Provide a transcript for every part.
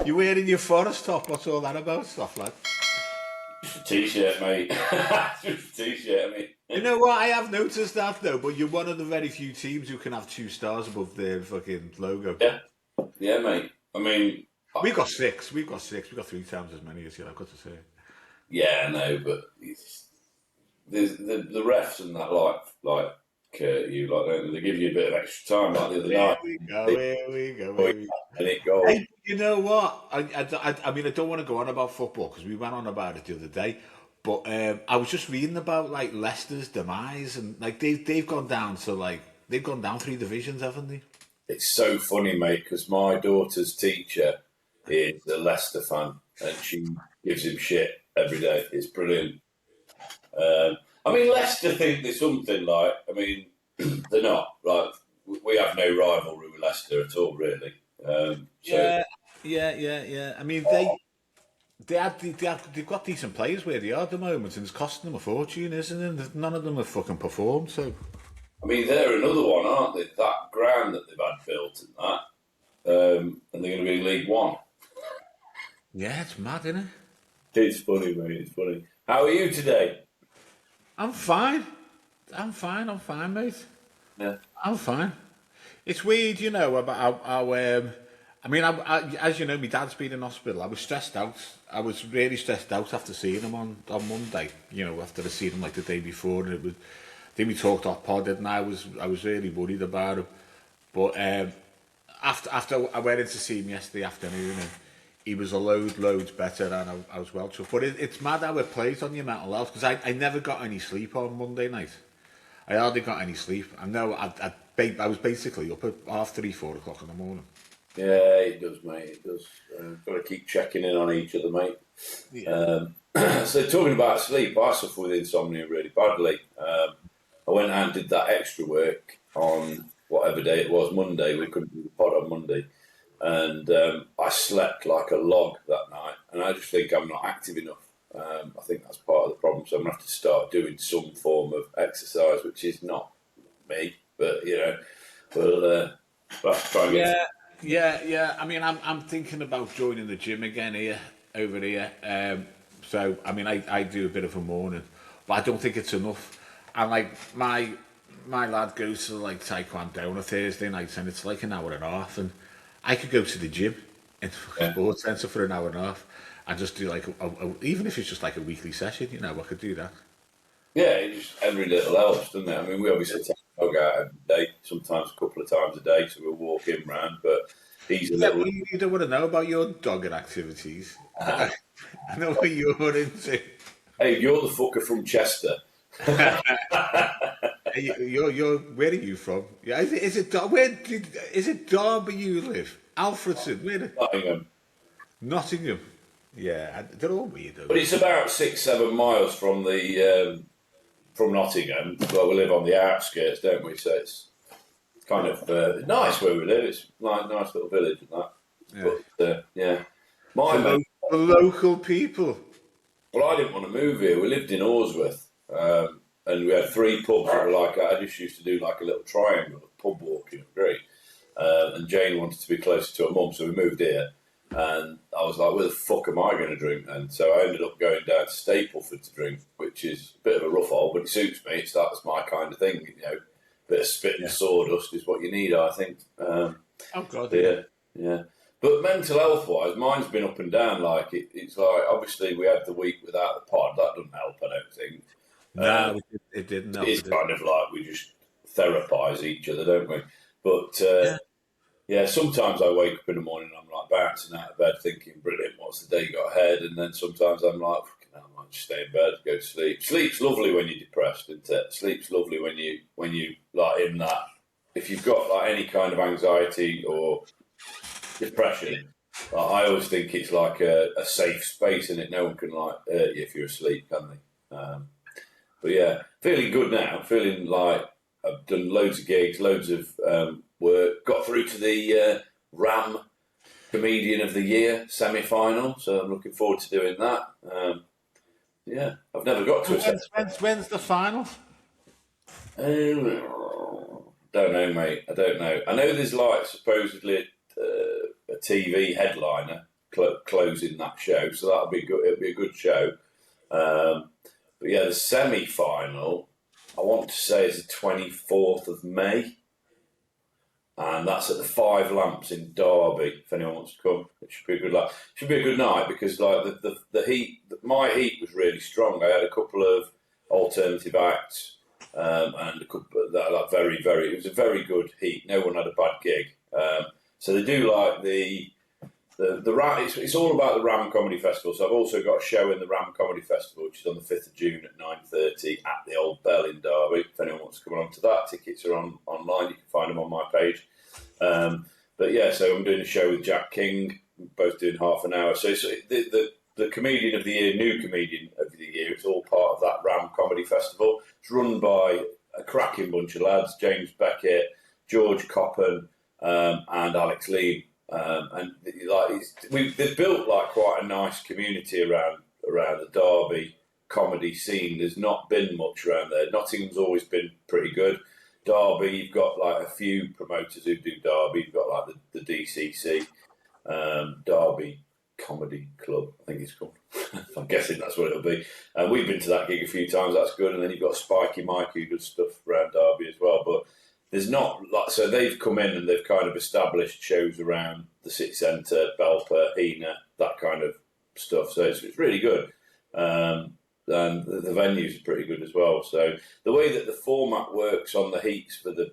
You wearing your forest top? What's all that about, stuff lad? Just a t-shirt, mate. Just a t-shirt, I mean. You know what? I have noticed that though, but you're one of the very few teams who can have 2 stars above their fucking logo. Yeah, mate. I mean, We've got 6. We've got 3 times as many as you. I've got to say. yeah, I know, but the refs and that like you like don't they give you a bit of extra time like the other night. Here we go. And it goes. Hey, you know what? I mean, I don't want to go on about football because we went on about it the other day. But I was just reading about like Leicester's demise, and like they've gone down to like they've gone down 3 divisions, haven't they? It's so funny, mate, because my daughter's teacher is a Leicester fan, and she gives him shit every day. It's brilliant. I mean, Leicester think there's something like. I mean, they're not like we have no rivalry with Leicester at all, really. Yeah. I mean, they've got decent players where they are at the moment, and it's costing them a fortune, isn't it? And none of them have fucking performed. So, I mean, they're another one, aren't they? That ground that they've had built and that, and they're going to be in League One. yeah, it's mad, isn't it? It's funny, mate. It's funny. How are you today? I'm fine, mate. Yeah. I'm fine. It's weird, you know, about how I mean, as you know, my dad's been in hospital. I was stressed out. I was really stressed out after seeing him on Monday. You know, after I seen him like the day before, and it was. Then we talked off pod, and I was really worried about him. But after I went in to see him yesterday afternoon, and he was loads better, and I was well chuffed. But it's mad how it plays on your mental health because I never got any sleep on Monday night. I hardly got any sleep. I know I was basically up at 3:30, 4 o'clock in the morning. Yeah, it does, mate. It does. Got to keep checking in on each other, mate. Yeah. So talking about sleep, I suffer with insomnia really badly. I went out and did that extra work on whatever day it was, Monday. We couldn't do the pod on Monday. And I slept like a log that night. And I just think I'm not active enough. I think that's part of the problem. So I'm going to have to start doing some form of exercise, which is not me. But, you know, we'll have to try and get... Yeah. I mean, I'm thinking about joining the gym again over here. So, I mean, I do a bit of a morning, but I don't think it's enough. And like my lad goes to like Taekwondo on a Thursday night, and it's like an hour and a half, and I could go to the gym in the sports centre for an hour and a half and just do like even if it's just like a weekly session, you know, I could do that. Yeah, it just every little helps, doesn't it? I mean, we obviously take the dog out every day, sometimes a couple of times a day, so we'll walk him round, but he's a little... You don't want to know about your dogging activities. I know what you're into. Hey, you're the fucker from Chester. You're where are you from? Yeah, is it Derby you live? Alfredson, Nottingham. Yeah, they're all weird. But it's about 6-7 miles from the from Nottingham. Well, we live on the outskirts, don't we? So it's kind of nice where we live. It's like a nice little village and that. Yeah. But the local people. Well, I didn't want to move here. We lived in Orsworth, and we had 3 pubs that were like, I just used to do like a little triangle of pub walking, great. And Jane wanted to be closer to her mum, so we moved here. And I was like, where the fuck am I going to drink then? So I ended up going down to Stapleford to drink, which is a bit of a rough hole, but it suits me. That's my kind of thing, you know. Bit of spit and sawdust is what you need, I think. Oh, God, yeah. But mental health-wise, mine's been up and down. Like it's like obviously we had the week without the pod. That doesn't help, I don't think. No, it didn't help. It's kind of like we just therapise each other, don't we? But yeah, sometimes I wake up in the morning and I'm like bouncing out of bed thinking, brilliant, what's the day got ahead? And then sometimes I'm like, fucking hell, I might just stay in bed, go to sleep. Sleep's lovely when you're depressed, isn't it? Sleep's lovely when you like in that. If you've got like any kind of anxiety or depression, I always think it's like a safe space, and no one can like hurt you if you're asleep, can they? But yeah, feeling good now. Feeling like I've done loads of gigs, loads of work. Got through to the RAM Comedian of the Year semi-final, so I'm looking forward to doing that. Yeah, I've never got to a When's the final? Don't know, mate. I don't know. I know there's like supposedly a TV headliner closing that show, so that'll be good. It'll be a good show. But yeah, the semi-final, I want to say, is the 24th of May. And that's at the Five Lamps in Derby. If anyone wants to come, it should be a good should be a good night, because like the heat, my heat was really strong. I had a couple of alternative acts, and a couple that like it was a very good heat. No one had a bad gig. So they do like the Ram. It's all about the Ram Comedy Festival. So I've also got a show in the Ram Comedy Festival, which is on the 5th of June at 9:30 at the Old Bell in Derby. If anyone wants to come along to that, tickets are online. You can find them on my page. But yeah, so I'm doing a show with Jack King, both doing half an hour. So the comedian of the year, new comedian of the year, it's all part of that Ram Comedy Festival. It's run by a cracking bunch of lads: James Beckett, George Coppen, and Alex Lee. And like they've built like quite a nice community around the Derby comedy scene. There's not been much around there. Nottingham's always been pretty good. Derby, you've got like a few promoters who do Derby. You've got like the DCC, Derby Comedy Club, I think it's called. I'm guessing that's what it'll be. We've been to that gig a few times. That's good. And then you've got Spiky Mike who does stuff around Derby as well. But there's not like, so they've come in and they've kind of established shows around the city centre, Belper, Hena, that kind of stuff. So it's really good. And the venues are pretty good as well. So the way that the format works on the heats for the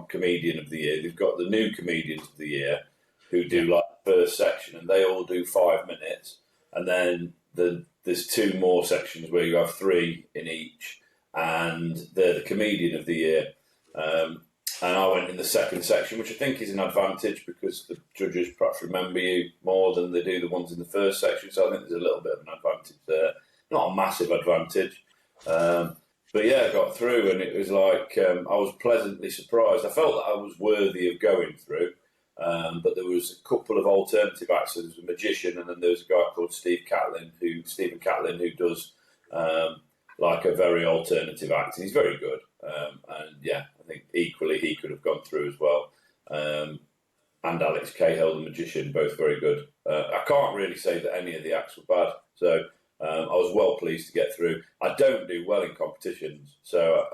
comedian of the year, they've got the new comedians of the year who do like the first section, and they all do 5 minutes. And then there's two more sections where you have 3 in each, and they're the comedian of the year. And I went in the second section, which I think is an advantage because the judges perhaps remember you more than they do the ones in the first section. So I think there's a little bit of an advantage there. Not a massive advantage. But yeah, I got through, and it was like I was pleasantly surprised. I felt that I was worthy of going through. But there was a couple of alternative acts. So there was a magician, and then there was a guy called Stephen Catlin who does like a very alternative act. And he's very good. And yeah, I think equally he could have gone through as well. And Alex Cahill, the magician, both very good. I can't really say that any of the acts were bad. So I was well pleased to get through. I don't do well in competitions. So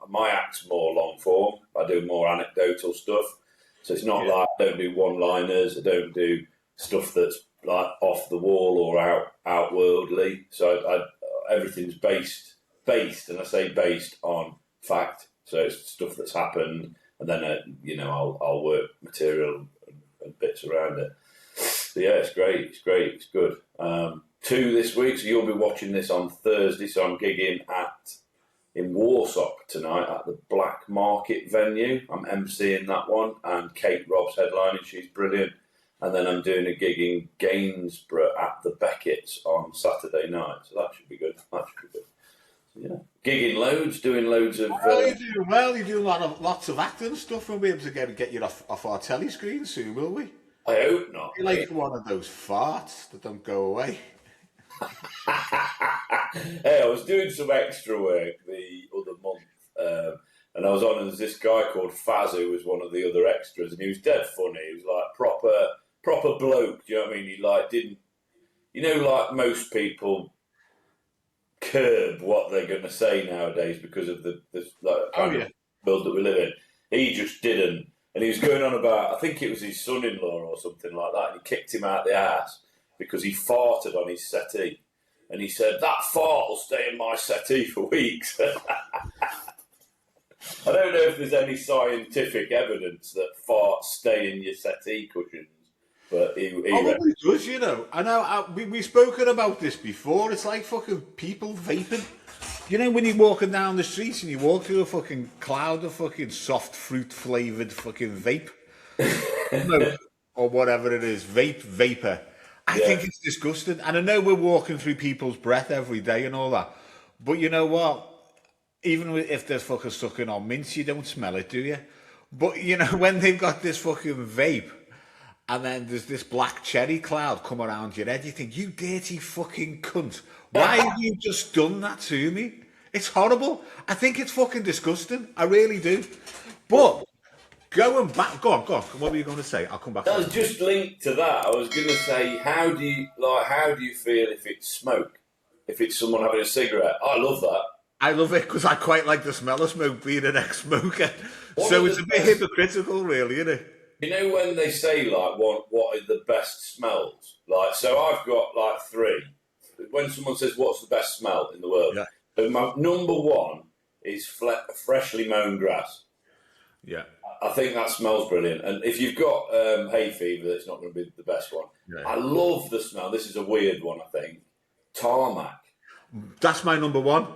my act's more long form. I do more anecdotal stuff. So it's not like I don't do one-liners. I don't do stuff that's like off the wall or outworldly. So everything's based, and I say based on fact. So it's stuff that's happened, and then I'll work material and bits around it. So yeah, it's great. It's good. 2 this week. So you'll be watching this on Thursday. So I'm gigging in Warsaw tonight at the Black Market venue. I'm emceeing that one, and Kate Robb's headlining. She's brilliant. And then I'm doing a gig in Gainsborough at the Beckett's on Saturday night. So that should be good. So, yeah, gigging loads, doing loads of. You do well. You do lots of acting stuff. We'll be able to get you off our telly screen soon, will we? I hope not. You're like one of those farts that don't go away. Hey, I was doing some extra work the other month, and I was on, and there's this guy called Faz who was one of the other extras, and he was dead funny. He was like proper bloke. Do you know what I mean? He like didn't, like most people curb what they're going to say nowadays because of the kind of world that we live in. He just didn't, and he was going on about, I think it was his son-in-law or something like that, and he kicked him out the ass because he farted on his settee. And he said, that fart will stay in my settee for weeks. I don't know if there's any scientific evidence that farts stay in your settee cushions, but he probably does, I know, we've spoken about this before. It's like fucking people vaping. When you're walking down the streets and you walk through a fucking cloud of fucking soft fruit-flavoured fucking vape. Or whatever it is, vapor. I think it's disgusting. And I know we're walking through people's breath every day and all that. But you know what? Even if they're fucking sucking on mints, you don't smell it, do you? But, when they've got this fucking vape and then there's this black cherry cloud come around your head, you think, you dirty fucking cunt. Why have you just done that to me? It's horrible. I think it's fucking disgusting. I really do. But Going back, go on. What were you going to say? I'll come back. That was just linked to that. I was going to say, how do you feel if it's smoke? If it's someone having a cigarette? I love that. I love it because I quite like the smell of smoke, being an ex-smoker. So it's a bit hypocritical, really, isn't it? You know when they say like what are the best smells? Like, so I've got like 3. When someone says what's the best smell in the world, so my number 1 is freshly mown grass. Yeah. I think that smells brilliant. And if you've got hay fever, that's not going to be the best one. Yeah. I love the smell. This is a weird one, I think. Tarmac. That's my number 1.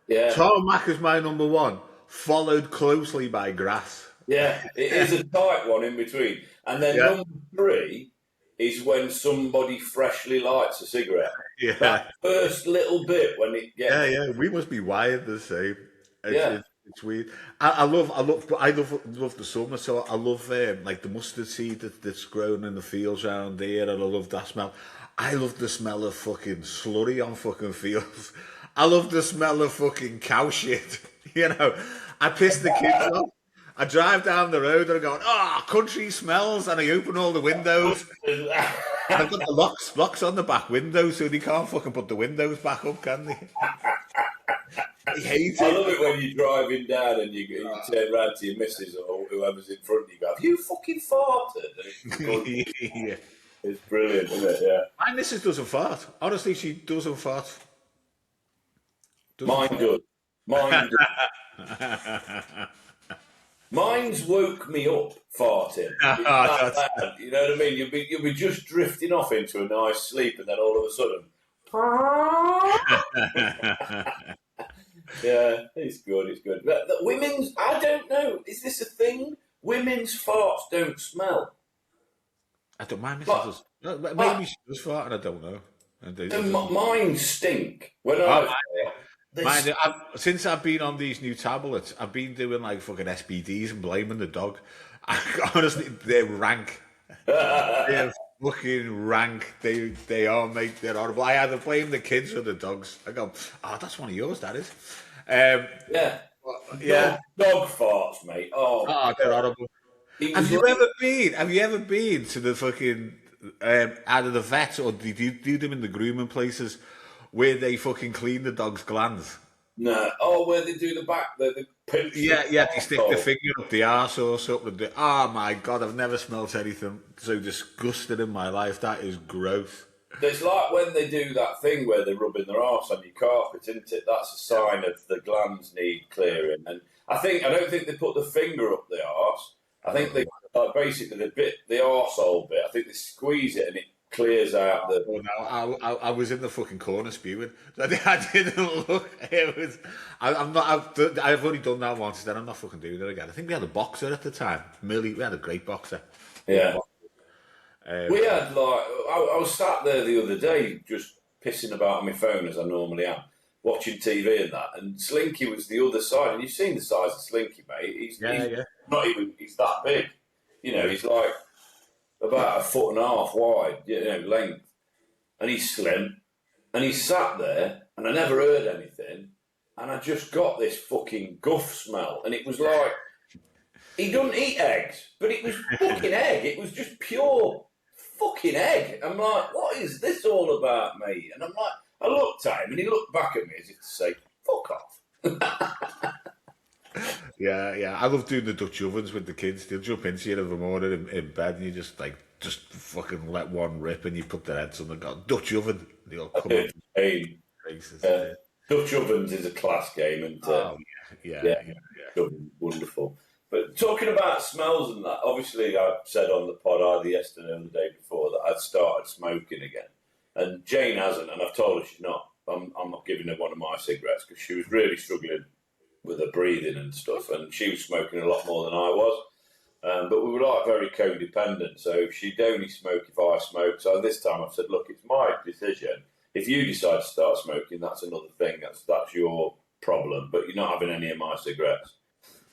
Yeah. Tarmac is my number 1, followed closely by grass. Yeah, it is a tight one in between. And then number 3 is when somebody freshly lights a cigarette. Yeah. That first little bit when it gets... Yeah. We must be wired the same. It's weird. I love the summer, so I love like the mustard seed that's grown in the fields around here, and I love that smell. I love the smell of fucking slurry on fucking fields. I love the smell of fucking cow shit. You know, I piss the kids off. I drive down the road and I'm going, country smells, and I open all the windows. And I've got the locks on the back windows, so they can't fucking put the windows back up, can they? I hate it. I love it when you're driving down and you turn around to your missus or whoever's in front of you, go, have you fucking farted? Yeah. It's brilliant, isn't it? Yeah. My missus doesn't fart. Honestly, she doesn't fart. Mine does. Mine's woke me up farting. You know what I mean? You'll be just drifting off into a nice sleep, and then all of a sudden, yeah, it's good. But the women's, I don't know. Is this a thing? Women's farts don't smell. I don't mind. Maybe she does fart, and I don't know. Mine stink when since I've been on these new tablets, I've been doing like fucking SBDs and blaming the dog. Honestly, they're rank. They're fucking rank. They are, mate. They're horrible. I either blame the kids or the dogs. I go, that's one of yours, that is. Dog farts, mate. They're horrible. Have you ever been to the fucking either the vet, or do you do them in the grooming places where they fucking clean the dog's glands? No. Where they do the back, the pinch. Yeah, they stick the finger up the arse or something. Oh my God, I've never smelled anything so disgusting in my life. That is gross. It's like when they do that thing where they're rubbing their arse on your carpet, isn't it? That's a sign of the glands need clearing. And I don't think they put the finger up the arse. I think they basically the arsehole bit. I think they squeeze it and it clears out the. Oh, no, I was in the fucking corner spewing. I didn't look. It was. I've only done that once. Then I'm not fucking doing it again. I think we had a boxer at the time. Millie, we had a great boxer. Yeah. We had I was sat there the other day just pissing about on my phone as I normally am, watching TV and that. And Slinky was the other side, and you've seen the size of Slinky, mate. He's not even. He's that big. You know, he's like about 1.5 feet wide, length, and he's slim, and he sat there, and I never heard anything, and I just got this fucking guff smell, and it was like he doesn't eat eggs, but it was fucking egg. It was just pure fucking egg. I'm like, what is this all about, mate? And I'm like, I looked at him, and he looked back at me as if to say, fuck off. Yeah. I love doing the Dutch ovens with the kids. They'll jump into you every morning in bed, and you just fucking let one rip, and you put their heads on the Dutch oven. They'll come up. Dutch ovens is a class game, and yeah, wonderful. But talking about smells and that, obviously I said on the pod either yesterday or the day before that I'd started smoking again, and Jane hasn't, and I've told her she's not. I'm not giving her one of my cigarettes because she was really struggling with her breathing and stuff, and she was smoking a lot more than I was. But we were very codependent, so she'd only smoke if I smoked. So this time I've said, look, it's my decision. If you decide to start smoking, that's another thing. That's your problem, but you're not having any of my cigarettes.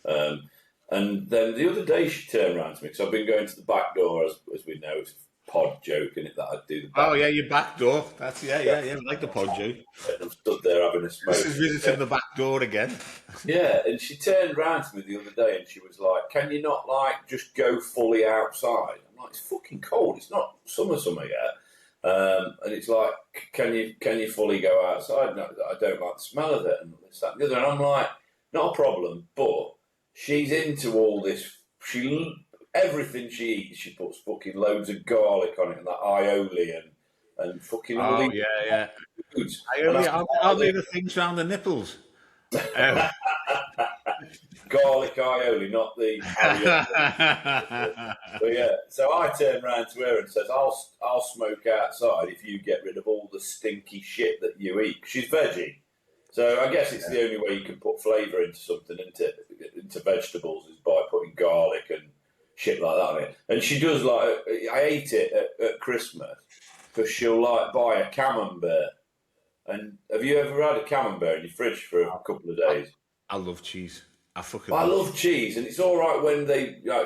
And then the other day she turned around to me, because I've been going to the back door, as we know, it's pod joke in it that I'd do the back. Oh yeah, your back door. That's yeah. I like the pod joke. And I'm stood there having a smoke. This is visiting the back door again. Yeah, and she turned around to me the other day and she was like, "Can you not like just go fully outside?" I'm like, "It's fucking cold. It's not summer yet." And it's like, "Can you fully go outside?" No, I don't like the smell of it and this, that, and the other. And I'm like, "Not a problem," but she's into all this. Everything she eats, she puts fucking loads of garlic on it and that aioli and fucking all these foods. Aioli, are they the things around the nipples? Garlic aioli, not the aioli. But yeah, so I turned around to her and says, I'll smoke outside if you get rid of all the stinky shit that you eat. She's veggie. So I guess it's the only way you can put flavour into something, into vegetables, is by putting garlic and shit like that on it. And she does like, I ate it at Christmas because she'll like buy a camembert. And have you ever had a camembert in your fridge for a couple of days? I love cheese. I love cheese, and it's all right when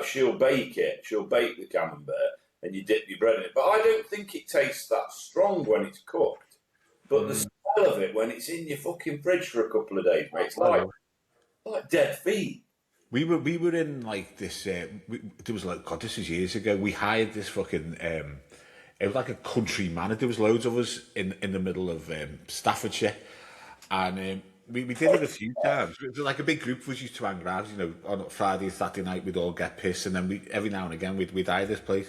she'll bake it. She'll bake the camembert, and you dip your bread in it. But I don't think it tastes that strong when it's cooked. But the smell of it when it's in your fucking fridge for a couple of days, mate, it's like dead feet. We were in like this. There was like, God, this was years ago. We hired this fucking. It was like a country manor. There was loads of us in the middle of Staffordshire, and we did it a few times. It was like a big group of us used to hang around. You know, on Friday and Saturday night we'd all get pissed, and then every now and again we'd hire this place.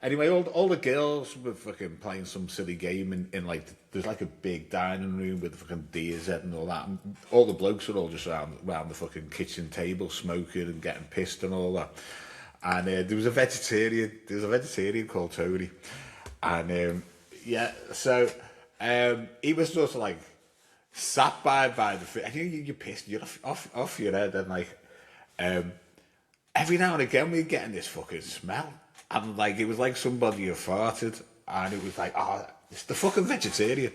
Anyway, all the girls were fucking playing some silly game in like there's like a big dining room with fucking deers and all that. And all the blokes were all just around the fucking kitchen table smoking and getting pissed and all that. And there was a vegetarian called Tony, and so he was sort of like sat by the fridge. I think you're pissed, you're off your head, and like every now and again we're getting this fucking smell. And like it was like somebody had farted, and it was like, oh, it's the fucking vegetarian.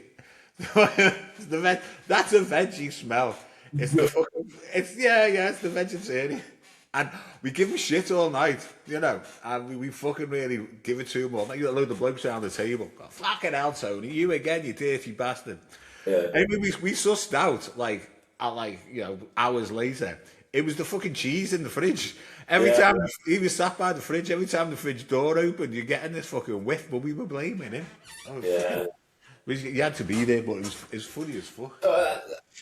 That's a veggie smell. It's the vegetarian. And we give him shit all night, you know, and we fucking really give it to him all night. You got a load of blokes around the table. Oh, fucking hell, Tony, you again, you dirty bastard. Yeah. And we sussed out hours later. It was the fucking cheese in the fridge. Every time he was sat by the fridge, every time the fridge door opened, you're getting this fucking whiff, but we were blaming him. You had to be there, but it was funny as fuck.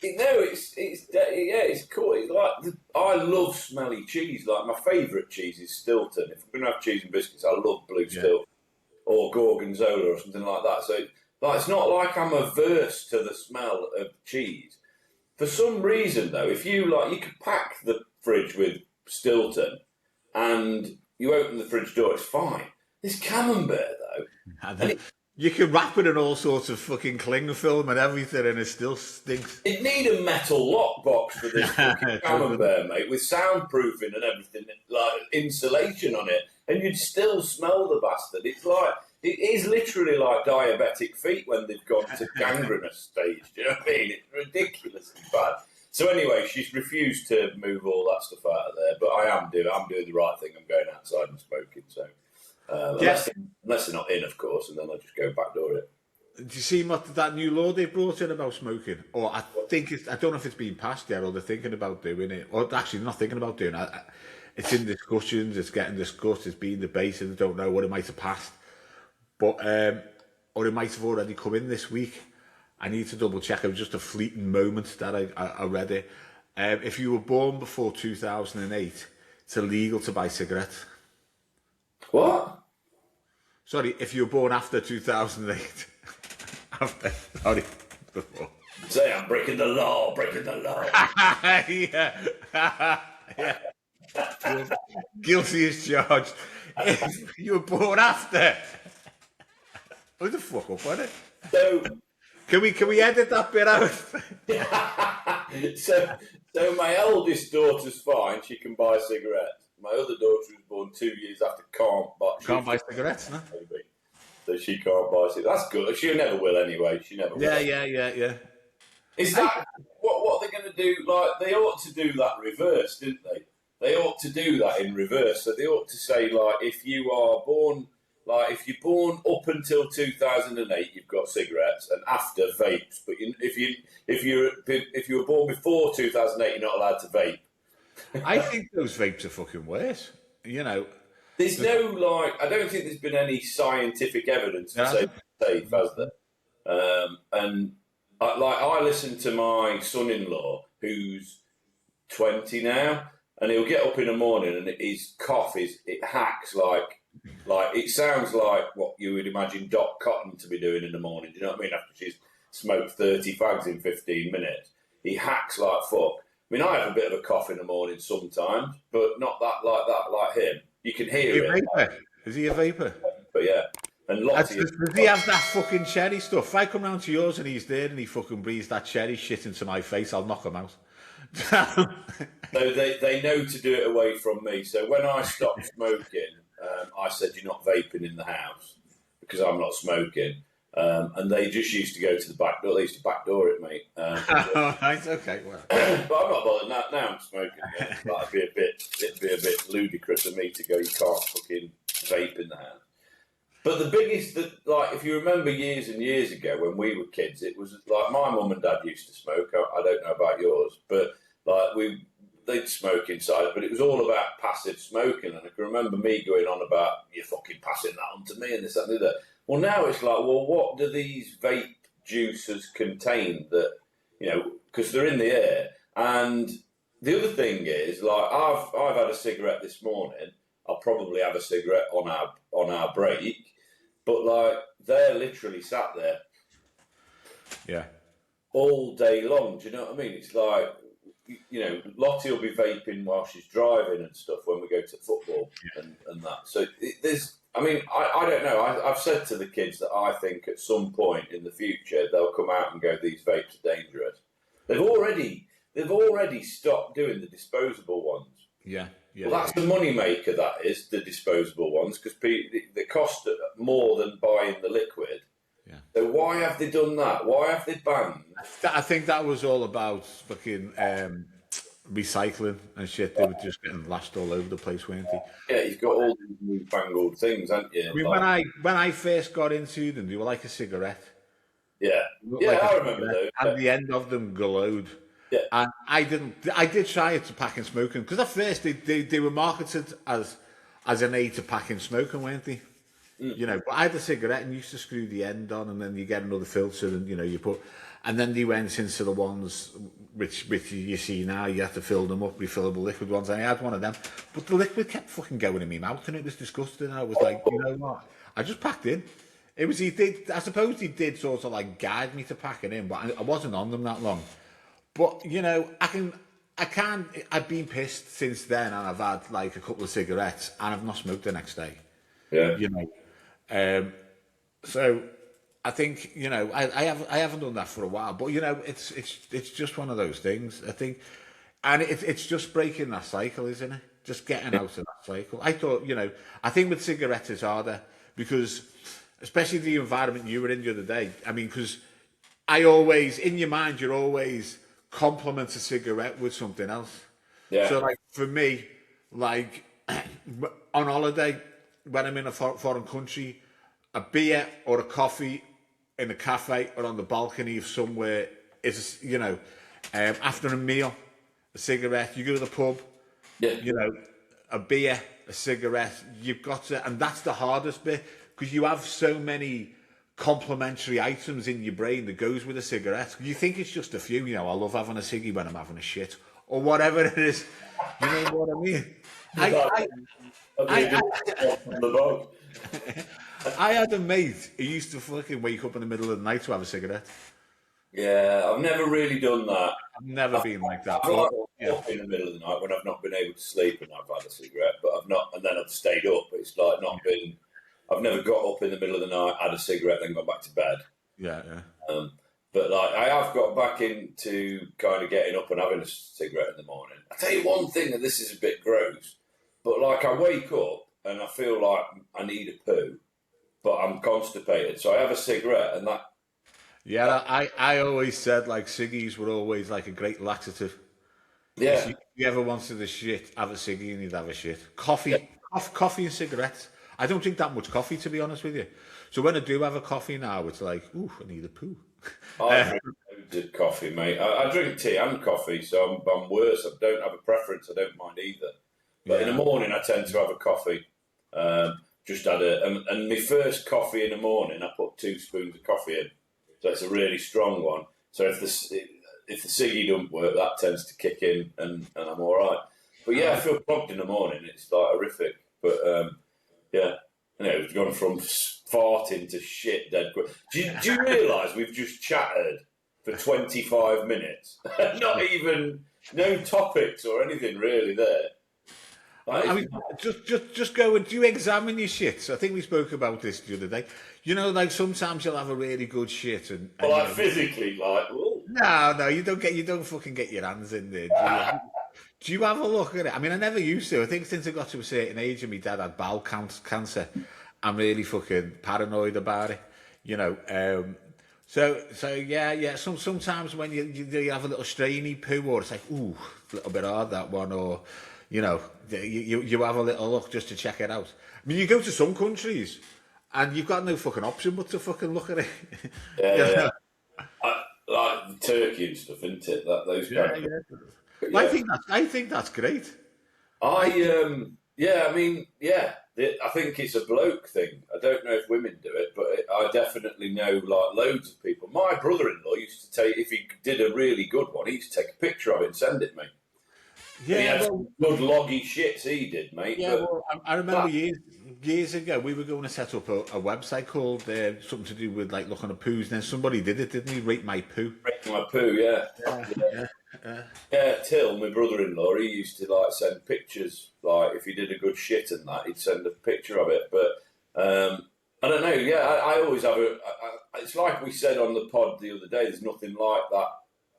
It's cool. It's like I love smelly cheese. Like my favourite cheese is Stilton. If we're gonna have cheese and biscuits, I love blue Stilton or Gorgonzola or something like that. So it's not like I'm averse to the smell of cheese. For some reason, though, if you could pack the fridge with Stilton and you open the fridge door, it's fine. This camembert, though, you can wrap it in all sorts of fucking cling film and everything, and it still stinks. It'd need a metal lockbox for this fucking camembert, mate, with soundproofing and everything, like insulation on it, and you'd still smell the bastard. It is literally like diabetic feet when they've gone to gangrenous stage. Do you know what I mean? It's ridiculously bad. So anyway, she's refused to move all that stuff out of there, but I'm doing the right thing. I'm going outside and smoking. So unless they're not in, of course, and then I'll just go backdoor it. Did you see that new law they brought in about smoking? Or I don't know if it's been passed yet, or they're thinking about doing it. Or actually, they're not thinking about doing it. It's in discussions. It's getting discussed. It's being debated. I don't know what it might have passed. But, or it might have already come in this week. I need to double check. It was just a fleeting moment that I read it. If you were born before 2008, it's illegal to buy cigarettes. What? Sorry, if you were born after 2008. Before. Say I'm breaking the law. Yeah. Guilty as charged. If you were born after. Who the fuck up on it? So can we edit that bit out? so my eldest daughter's fine; she can buy cigarettes. My other daughter was born 2 years after can't buy cigarettes, no? Maybe. So she can't buy cigarettes. That's good. She never will anyway. She never will. Yeah. Is that what they're going to do? Like they ought to do that reverse, didn't they? They ought to do that in reverse. So they ought to say, like, if you are born like if you're born up until 2008, you've got cigarettes, and after vapes. But if you were born before 2008, you're not allowed to vape. I think those vapes are fucking worse. You know, There's no I don't think there's been any scientific evidence to say it's safe, has there? And I listen to my son-in-law who's 20 now, and he'll get up in the morning and his cough it hacks like it sounds like what you would imagine Dot Cotton to be doing in the morning. Do you know what I mean? After she's smoked 30 fags in 15 minutes, he hacks like fuck. I mean, I have a bit of a cough in the morning sometimes, but not like him. You can hear it. Vapor? Is he a vapor? But yeah. And lots Does he have that fucking cherry stuff? If I come round to yours and he's there and he fucking breathes that cherry shit into my face, I'll knock him out. So they know to do it away from me. So when I stopped smoking, I said, "You're not vaping in the house," because I'm not smoking. And they just used to go to the back door. They used to backdoor it, mate. Right, okay, well. But I'm not bothered now. Now I'm smoking. It'd be a bit ludicrous of me to go, "You can't fucking vape in the house." But the biggest, if you remember years and years ago when we were kids, it was like my mum and dad used to smoke. I don't know about yours, but they'd smoke inside, but it was all about passive smoking. And I can remember me going on about, "You're fucking passing that on to me," and this, that, and the other. Well, now it's like, well, what do these vape juices contain that, because they're in the air. And the other thing is, I've had a cigarette this morning. I'll probably have a cigarette on our break, but they're literally sat there, yeah, all day long. Do you know what I mean? It's like, Lottie will be vaping while she's driving and stuff when we go to football and that. So I don't know. I've said to the kids that I think at some point in the future they'll come out and go, "These vapes are dangerous." They've already stopped doing the disposable ones. Yeah. Well, that's the money maker. That is the disposable ones, because they cost more than buying the liquid. Yeah. So why have they done that? Why have they banned? I think that was all about fucking recycling and shit. They were just getting lashed all over the place, weren't they? Yeah, you've got all these newfangled things, haven't you? I mean, when I first got into them, they were like a cigarette. Yeah, I remember those. And the end of them glowed. Yeah. And I did try it to packing smoking, because at first they were marketed as an aid to packing smoking, weren't they? But I had a cigarette and used to screw the end on, and then you get another filter, and you put, and then they went into the ones which you see now. You have to fill them up, refillable liquid ones. And I had one of them, but the liquid kept fucking going in my mouth, and it was disgusting. I was like, you know what? I just packed in. I suppose he did sort of guide me to packing in, but I wasn't on them that long. But I've been pissed since then, and I've had a couple of cigarettes, and I've not smoked the next day. Yeah. So I think I haven't done that for a while, but it's just one of those things, I think, and it's just breaking that cycle, isn't it? Just getting out of that cycle. I thought I think with cigarettes it's harder, because especially the environment you were in the other day. I mean, because in your mind you're always complement a cigarette with something else. Yeah. So for me, on holiday, when I'm in a foreign country, a beer or a coffee in a cafe or on the balcony of somewhere is, after a meal, a cigarette. You go to the pub, a beer, a cigarette. You've got to, and that's the hardest bit, because you have so many complementary items in your brain that goes with a cigarette. You think it's just a few, I love having a ciggy when I'm having a shit, or whatever it is. You know what I mean? I had a mate who used to fucking wake up in the middle of the night to have a cigarette. Yeah, I've never really done that. I've never been like that. I've up in the middle of the night when I've not been able to sleep and I've had a cigarette, but I've not, and then I've stayed up. It's not been. I've never got up in the middle of the night, had a cigarette, then gone back to bed. Yeah. But I have got back into kind of getting up and having a cigarette in the morning. I tell you one thing, and this is a bit gross, but I wake up and I feel like I need a poo, but I'm constipated, so I have a cigarette, and that. Yeah, I always said ciggies were always a great laxative. Yeah. If you ever wanted a shit, have a ciggy and you'd have a shit. Coffee and cigarettes. I don't drink that much coffee, to be honest with you. So when I do have a coffee now, it's like, ooh, I need a poo. I drink loads of coffee, mate. I drink tea and coffee, so I'm worse. I don't have a preference. I don't mind either. But in the morning, I tend to have a coffee. Just had and my first coffee in the morning, I put 2 spoons of coffee in, so it's a really strong one. So if the ciggy don't work, that tends to kick in, and I'm all right. But yeah, I feel plugged in the morning. It's like horrific. But yeah, it's gone from farting to shit dead quick. Do you realise we've just chatted for 25 minutes? Not even no topics or anything really there. I mean, just go and do examine your shits. I think we spoke about this the other day. You know, like sometimes you'll have a really good shit, and like physically, like. Ooh. No, you don't fucking get your hands in there. Do you have a look at it? I mean, I never used to. I think since I got to a certain age and my dad had bowel cancer, I'm really fucking paranoid about it. You know. So yeah. Sometimes when you have a little strainy poo, or it's like, ooh, a little bit hard that one, or. You know, you have a little look just to check it out. I mean, you go to some countries and you've got no fucking option but to fucking look at it. Yeah. Like Turkey and stuff, isn't it? Those kind of. Yeah. I think that's great. I think it's a bloke thing. I don't know if women do it, but I definitely know like loads of people. My brother-in-law used to take, if he did a really good one, he used to take a picture of it and send it me. Yeah, he had good loggy shits he did, mate. Yeah, well, I remember years ago we were going to set up a website called something to do with like looking at poos, and then somebody did it, didn't he? Rate My Poo. Rate My Poo, yeah. Yeah, Till, my brother-in-law, he used to like send pictures. Like if he did a good shit and that, he'd send a picture of it. But I don't know. Yeah, I always have it's like we said on the pod the other day. There's nothing like that.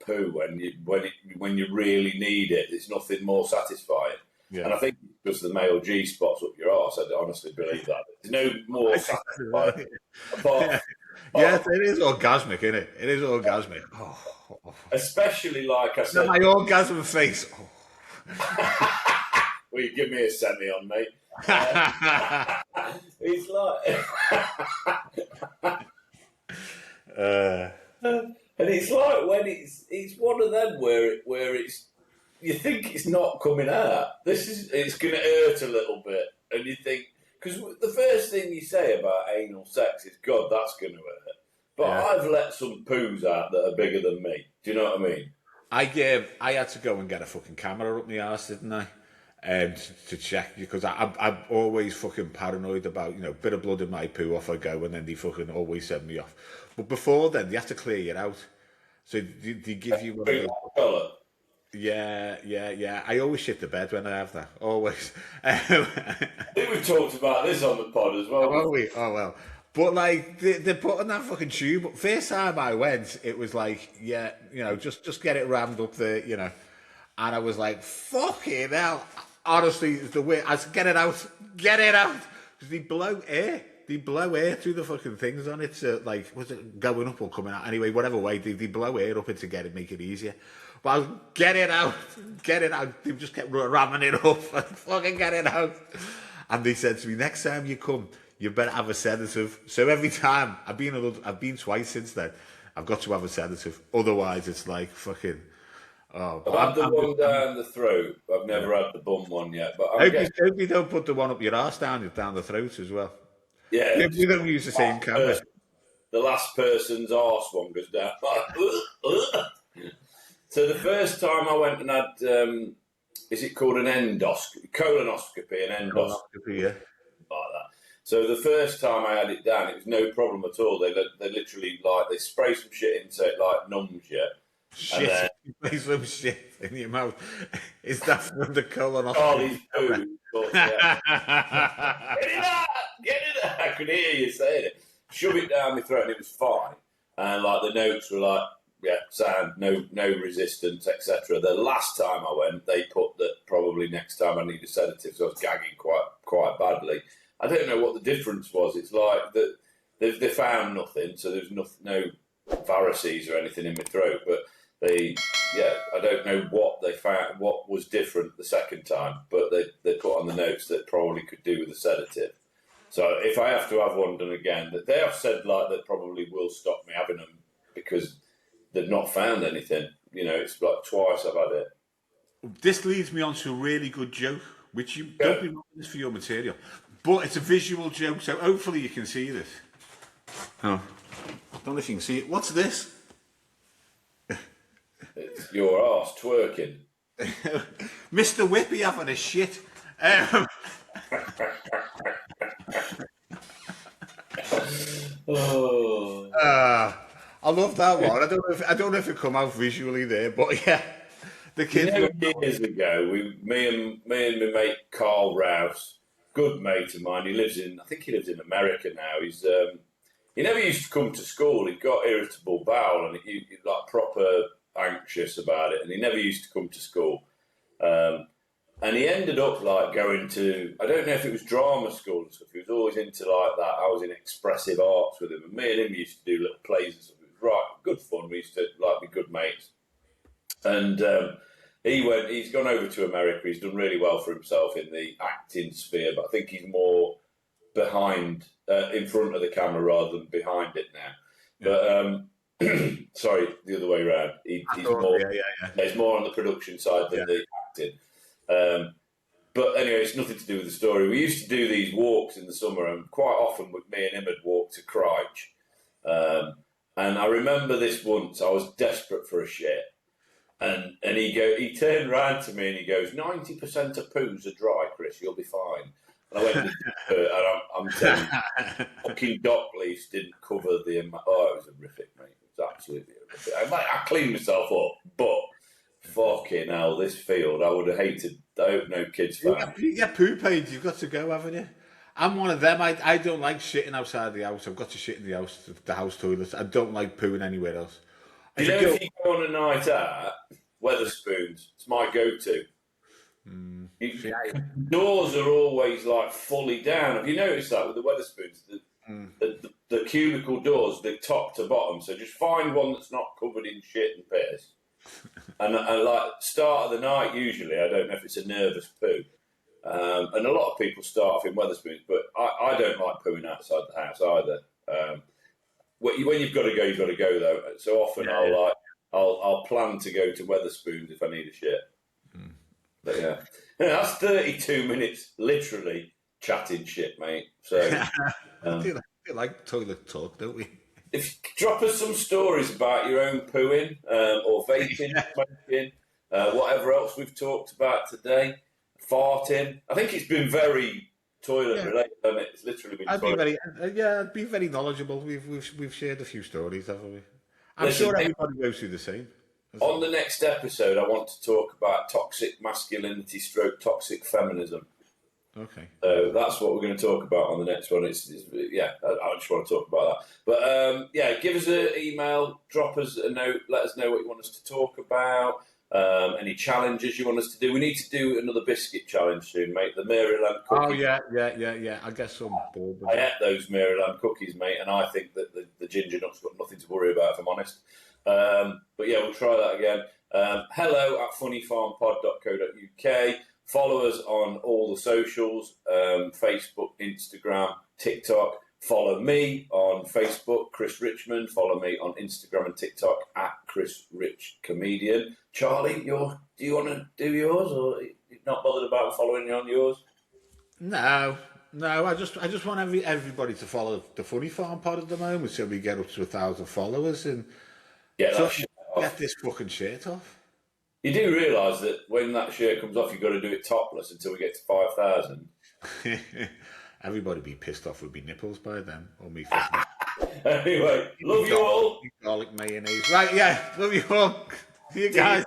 Poo when you really need it. It's nothing more satisfying. Yeah. And I think because the male G spots up your arse, I honestly believe that. There's no more satisfying. It is orgasmic, isn't it? It is orgasmic. Especially like I said, my orgasm face. Will you give me a semi on, mate? It's like. And it's like when it's one of them where it's you think it's not coming out. It's going to hurt a little bit, and you think because the first thing you say about anal sex is God, that's going to hurt. But I've let some poos out that are bigger than me. Do you know what I mean? I had to go and get a fucking camera up my arse, didn't I? To check because I'm always fucking paranoid about bit of blood in my poo, off I go, and then they fucking always send me off. But before then, they have to clear you out. So they give you one of those. Yeah. I always shit the bed when I have that. Always. I think we've talked about this on the pod as well. Oh, we? Oh, well. But, like, they're putting that fucking tube. First time I went, it was like, just get it rammed up there, And I was like, fucking hell. Honestly, it's the way. I said, get it out. Because they blow air. They blow air through the fucking things on it. So, like, was it going up or coming out? Anyway, whatever way, they blow air up to make it easier. But I was, get it out. They just kept ramming it up. Fucking get it out. And they said to me, next time you come, you better have a sedative. So every time, I've been twice since then, I've got to have a sedative. Otherwise, it's like fucking... I've had the one down the throat. I've never had the bum one yet. But I hope you don't put the one up your arse down the throat as well. Yeah. We don't use the same camera. The last person's arse one goes down. So the first time I went and had, is it called an endoscopy? Colonoscopy, an endoscopy. Yeah. Like that. So the first time I had it done, it was no problem at all. They literally, like, they spray some shit in so it, like, numbs you. Shit, then, you play some shit in your mouth. Is that from the colonoscopy? Oh, these poo. Get it out! I could hear you saying it. Shove it down my throat and it was fine. And like the notes were like, yeah, sound, no resistance, etc. The last time I went, they put that probably next time I need a sedative, so I was gagging quite badly. I don't know what the difference was. It's like that they found nothing, so there's no varices or anything in my throat, but I don't know what they found, what was different the second time, but they put on the notes that probably could do with a sedative. So if I have to have one done again, that they have said like that probably will stop me having them because they've not found anything. You know, it's like twice I've had it. This leads me on to a really good joke, which you don't be wrong this for your material, but it's a visual joke, so hopefully you can see this. Oh, don't know if you can see it. What's this? It's your arse twerking. Mr. Whippy having a shit. Oh. I love that one. I don't know if it come out visually there, but yeah, the kids. Years ago, me and my mate Carl Rouse, good mate of mine. I think he lives in America now. He never used to come to school. He got irritable bowel and he like proper anxious about it, and he never used to come to school. And he ended up like going to, I don't know if it was drama school and stuff. He was always into like that. I was in expressive arts with him, and me and him used to do little plays and stuff. It was right, good fun. We used to like be good mates. And he's gone over to America. He's done really well for himself in the acting sphere, but I think he's more behind, in front of the camera rather than behind it now. Yeah. But sorry, the other way around. He's more on the production side than the acting. But anyway, it's nothing to do with the story. We used to do these walks in the summer, and quite often with me and him had walked to Crich. And I remember this once, I was desperate for a shit. And he turned round to me and he goes, 90% of poos are dry, Chris, you'll be fine. And I went, and I'm telling you, fucking dock leaves didn't cover the amount. Oh, it was horrific, mate. It was absolutely horrific. I cleaned myself up, but fucking hell, this field, I would have hated. I hope no kids found. You get poo pains, you've got to go, haven't you? I'm one of them. I don't like shitting outside the house. I've got to shit in the house toilets. I don't like pooing anywhere else. You know, if you go on a night out, Weatherspoons, it's my go-to. Doors are always like fully down. Have you noticed that with the Weatherspoons? The cubicle doors, the top to bottom. So just find one that's not covered in shit and piss. And like start of the night, usually, I don't know if it's a nervous poo. And a lot of people start off in Weatherspoons, but I don't like pooing outside the house either. When you've got to go, you've got to go though. So often I'll plan to go to Weatherspoons if I need a shit. But yeah, that's 32 minutes literally chatting shit, mate. So we like toilet talk, don't we? If drop us some stories about your own pooing or vaping, smoking, whatever else we've talked about today, farting. I think it's been very toilet related, hasn't it? It's literally been. I'd be very knowledgeable. We've shared a few stories, haven't we? I'm sure everybody goes through the same. On the next episode, I want to talk about toxic masculinity / toxic feminism. Okay. So that's what we're going to talk about on the next one. I just want to talk about that. But give us an email, drop us a note, let us know what you want us to talk about, any challenges you want us to do. We need to do another biscuit challenge soon, mate. The Maryland cookies. Oh, yeah. I guess some. I ate those Maryland cookies, mate, and I think that the ginger nuts got nothing to worry about, if I'm honest. But yeah, we'll try that again. Hello at funnyfarmpod.co.uk. Follow us on all the socials, Facebook, Instagram, TikTok. Follow me on Facebook, Chris Richmond. Follow me on Instagram and TikTok at Chris Rich Comedian. Charlie, do you want to do yours, or you're not bothered about following you on yours? No. I just want everybody to follow the Funnyfarm Pod at the moment, so we get up to 1,000 followers and get this fucking shirt off. You do realise that when that shirt comes off, you've got to do it topless until we get to 5,000. Everybody be pissed off with me nipples by then, or me. Anyway, love you all. Garlic mayonnaise. Right, yeah, love you all. See you guys.